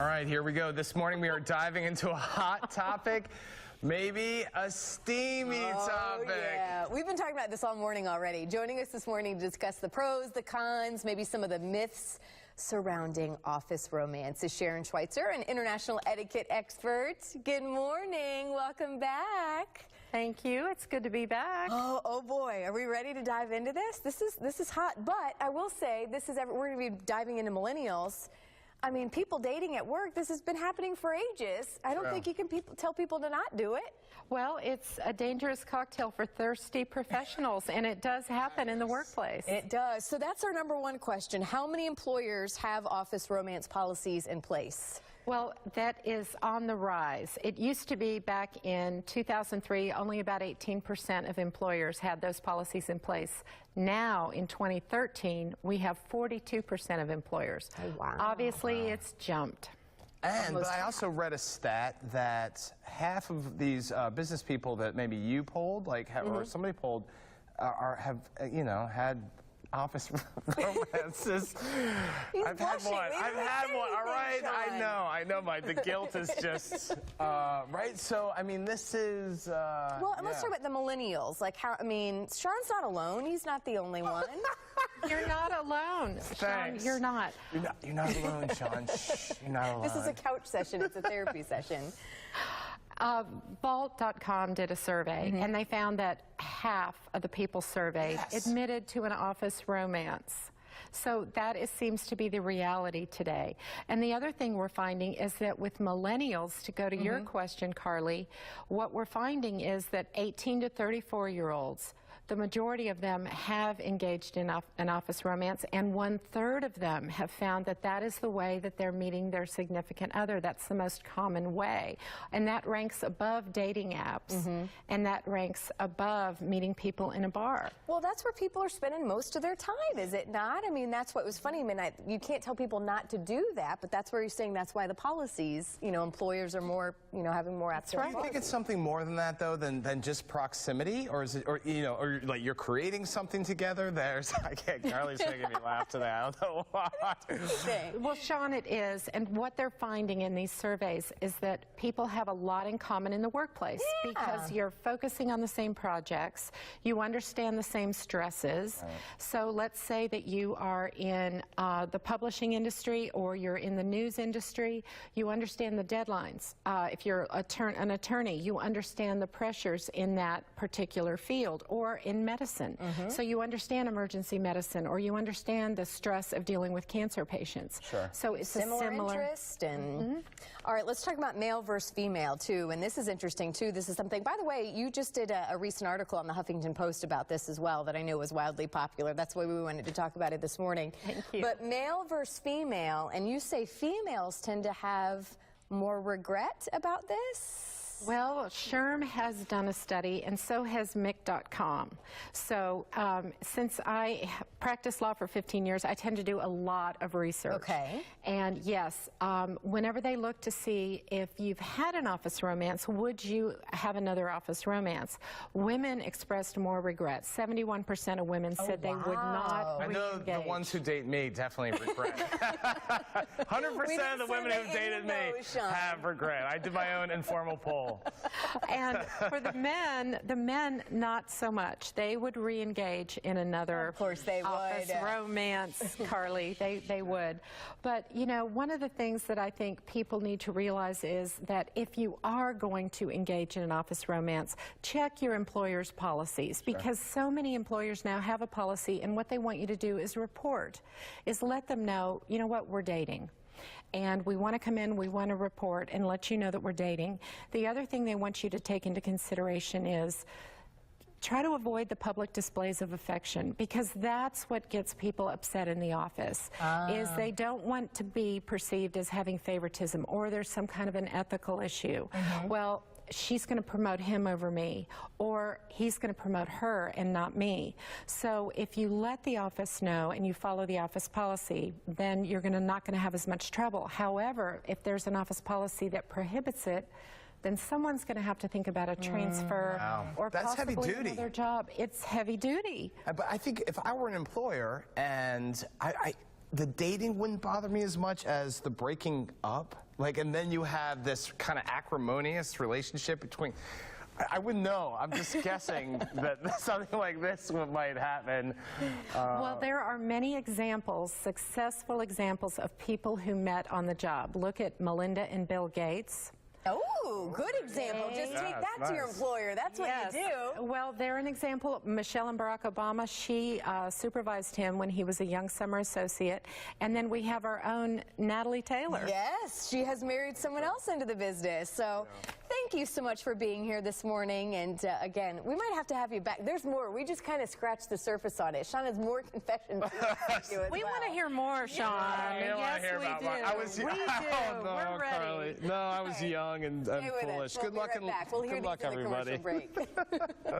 All right, here we go. This morning we are diving into a hot topic, maybe a steamy topic. Yeah, we've been talking about this all morning already. Joining us this morning to discuss the pros, the cons, maybe some of the myths surrounding office romance is Sharon Schweitzer, an international etiquette expert. Good morning. Welcome back. Thank you. It's good to be back. Oh boy, are we ready to dive into this? This is hot, but I will say we're going to be diving into millennials. I mean, people dating at work, this has been happening for ages. I don't think you can tell people to not do it. Well, it's a dangerous cocktail for thirsty professionals, and it does happen in the workplace. It does. So that's our number one question. How many employers have office romance policies in place? Well, that is on the rise. It used to be back in 2003, only about 18% of employers had those policies in place. Now, in 2013, we have 42% of employers. Oh, wow. Obviously, it's jumped. But I also read a stat that half of these business people that maybe you polled, or somebody polled, have had office romances. I've had one. All right, I know. The guilt is just right. So I mean, this is. Well, and let's talk about the millennials. Like how? I mean, Sean's not alone. He's not the only one. You're not alone, Sean. You're not. You're not alone, Sean. Shh, you're not alone. This is a couch session. It's a therapy session. Vault.com did a survey, and they found that half of the people surveyed admitted to an office romance. So that seems to be the reality today. And the other thing we're finding is that with millennials, to go to your question, Carly, what we're finding is that 18 to 34-year-olds, the majority of them have engaged in an office romance, and 1/3 of them have found that that is the way that they're meeting their significant other. That's the most common way. And that ranks above dating apps, and that ranks above meeting people in a bar. Well, that's where people are spending most of their time, is it not? I mean, that's what was funny. I mean, you can't tell people not to do that, but that's where you're saying that's why the policies, employers are more, having more access. Do you think it's something more than that, though, than just proximity, or is it, or like you're creating something together? Carly's making me laugh today. I don't know why. Well, Sean, it is, and what they're finding in these surveys is that people have a lot in common in the workplace because you're focusing on the same projects, you understand the same stresses. Right. So let's say that you are in the publishing industry or you're in the news industry, you understand the deadlines. If you're an attorney, you understand the pressures in that particular field, or in medicine. So you understand emergency medicine, or you understand the stress of dealing with cancer patients. Sure. So it's similar a similar interest. And all right, let's talk about male versus female too. And this is interesting too. This is something, by the way, you just did a recent article on the Huffington Post about this as well that I knew was wildly popular. That's why we wanted to talk about it this morning. Thank you. But male versus female, and you say females tend to have more regret about this? Well, SHRM has done a study, and so has Mick.com. So since I practiced law for 15 years, I tend to do a lot of research. Okay. And yes, whenever they look to see if you've had an office romance, would you have another office romance? Women expressed more regret. 71% of women said they would not I know re-engage. the ones who date me definitely regret. 100% of the women who dated me have regret. I did my own informal poll. And for the men, not so much. They would re-engage in another office romance, Carly. They would. But, one of the things that I think people need to realize is that if you are going to engage in an office romance, check your employer's policies, because so many employers now have a policy, and what they want you to do is report, is let them know, you know what, we're dating. And we want to come in, we want to report and let you know that we're dating. The other thing they want you to take into consideration is try to avoid the public displays of affection, because that's what gets people upset in the office, is they don't want to be perceived as having favoritism, or there's some kind of an ethical issue. Well, she's going to promote him over me, or he's going to promote her and not me. So if you let the office know and you follow the office policy, then you're not going to have as much trouble. However, if there's an office policy that prohibits it, then someone's going to have to think about a transfer or possibly another job. It's heavy duty. But I think if I were an employer and the dating wouldn't bother me as much as the breaking up. Like, and then you have this kind of acrimonious relationship between. I wouldn't know. I'm just guessing that something like this might happen. Well, there are many examples, successful examples of people who met on the job. Look at Melinda and Bill Gates. Oh, good example. Just take that to your employer. That's what you do. Well, they're an example. Michelle and Barack Obama, she supervised him when he was a young summer associate. And then we have our own Natalie Taylor. Yes, she has married someone else into the business. So thank you so much for being here this morning. And again, we might have to have you back. There's more. We just kind of scratched the surface on it. Sean has more confessions to do as We want to hear more, Sean. Yes, we do. We're ready. Carly. No, I was young and foolish. Good luck, We'll be right back. We'll hear good luck, these in the everybody. commercial break.